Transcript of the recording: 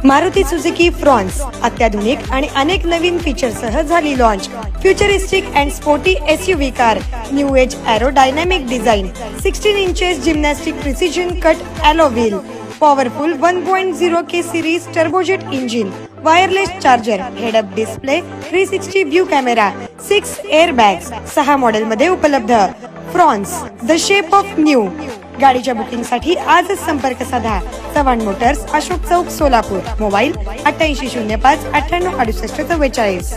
Maruti Suzuki Fronx अत्याधुनिक आणि अनेक नवीन फीचरसह झाली launch. Futuristic and sporty SUV car, new age aerodynamic design, 16 inches gymnastic precision cut alloy wheel, powerful 1.0 K series turbojet engine, wireless charger, head up display, 360 view camera, 6 airbags, 6 model मध्ये उपलब्ध। Fronx the shape of new. गाडीच्या booking साठी आजच संपर्क साधा। Chavan motors, Ashok Chowk, Solapur. Mobile 8805 9868 44।